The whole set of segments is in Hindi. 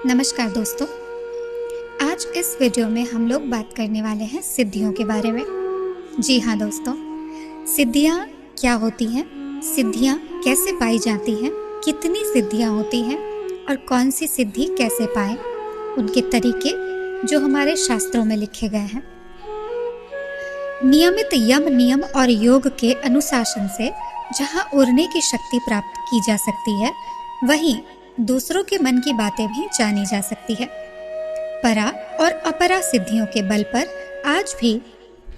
नमस्कार दोस्तों। आज इस वीडियो में हम लोग बात करने वाले हैं सिद्धियों के बारे में। जी हाँ दोस्तों, सिद्धियाँ क्या होती हैं, सिद्धियाँ कैसे पाई जाती हैं, कितनी सिद्धियाँ होती हैं और कौन सी सिद्धि कैसे पाएं, उनके तरीके जो हमारे शास्त्रों में लिखे गए हैं। नियमित यम नियम और योग के अनुशासन से जहाँ उड़ने की शक्ति प्राप्त की जा सकती है, वहीं दूसरों के मन की बातें भी जानी जा सकती है। परा और अपरा सिद्धियों के बल पर आज भी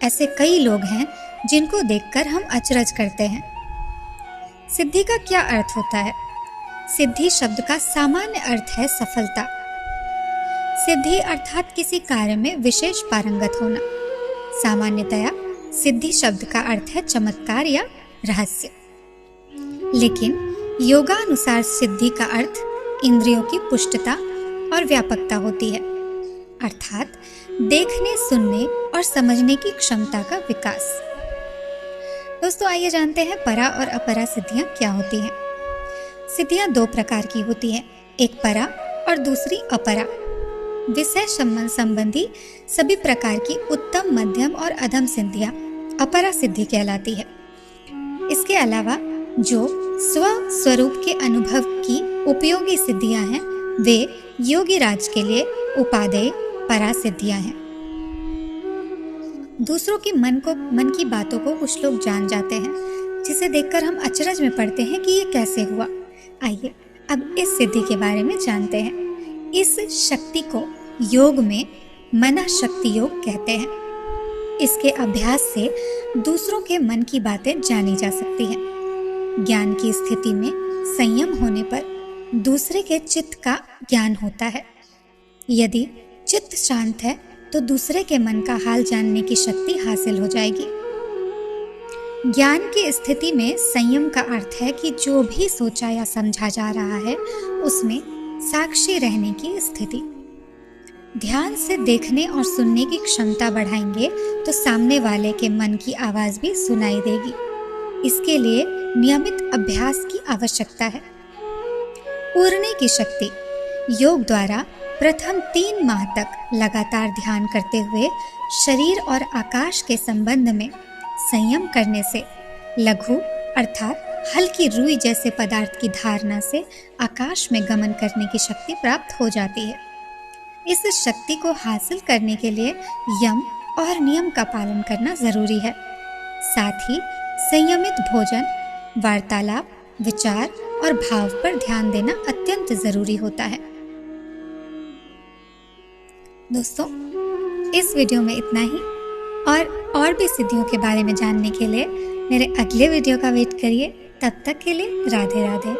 ऐसे कई लोग हैं जिनको देखकर हम अचरज करते हैं। सिद्धि का क्या अर्थ होता है? सिद्धि शब्द का सामान्य अर्थ है सफलता। सिद्धि अर्थात किसी कार्य में विशेष पारंगत होना। सामान्यतया सिद्धि शब्द का अर्थ है चमत्कार या रहस्य, लेकिन योगानुसार सिद्धि का अर्थ इंद्रियों की पुष्टता और व्यापकता होती है, अर्थात देखने, सुनने और समझने की क्षमता का विकास। दोस्तों, आइए जानते हैं परा और अपरा सिद्धियां क्या होती हैं। सिद्धियां दो प्रकार की होती हैं, एक परा और दूसरी अपरा। विषय संबंधी सभी प्रकार की उत्तम, मध्यम और अधम सिद्धियां अपरा सिद्धि कहलाती है। इसके अलावा जो स्वरूप के अनुभव की उपयोगी सिद्धियां हैं, वे योगी राज के लिए उपादेय परा सिद्धियां हैं। दूसरों के मन की बातों को कुछ लोग जान जाते हैं, जिसे देखकर हम अचरज में पड़ते हैं कि ये कैसे हुआ। आइए अब इस सिद्धि के बारे में जानते हैं। इस शक्ति को योग में मना शक्ति योग कहते हैं। इसके अभ्यास से दूसरों के मन की बातें जानी जा सकती हैं। ज्ञान की स्थिति में संयम होने पर दूसरे के चित्त का ज्ञान होता है। यदि चित्त शांत है तो दूसरे के मन का हाल जानने की शक्ति हासिल हो जाएगी। ज्ञान की स्थिति में संयम का अर्थ है कि जो भी सोचा या समझा जा रहा है उसमें साक्षी रहने की स्थिति। ध्यान से देखने और सुनने की क्षमता बढ़ाएंगे तो सामने वाले के मन की आवाज भी सुनाई देगी। इसके लिए नियमित अभ्यास की आवश्यकता है। उड़ने की शक्ति योग द्वारा प्रथम 3 माह तक लगातार ध्यान करते हुए शरीर और आकाश के संबंध में संयम करने से लघु अर्थात हल्की रुई जैसे पदार्थ की धारणा से आकाश में गमन करने की शक्ति प्राप्त हो जाती है। इस शक्ति को हासिल करने के लिए यम और नियम का पालन करना जरूरी है। साथ ही संयमित भोजन, वार्तालाप, विचार और भाव पर ध्यान देना अत्यंत जरूरी होता है। दोस्तों, इस वीडियो में इतना ही। और भी सिद्धियों के बारे में जानने के लिए मेरे अगले वीडियो का वेट करिए। तब तक के लिए राधे राधे।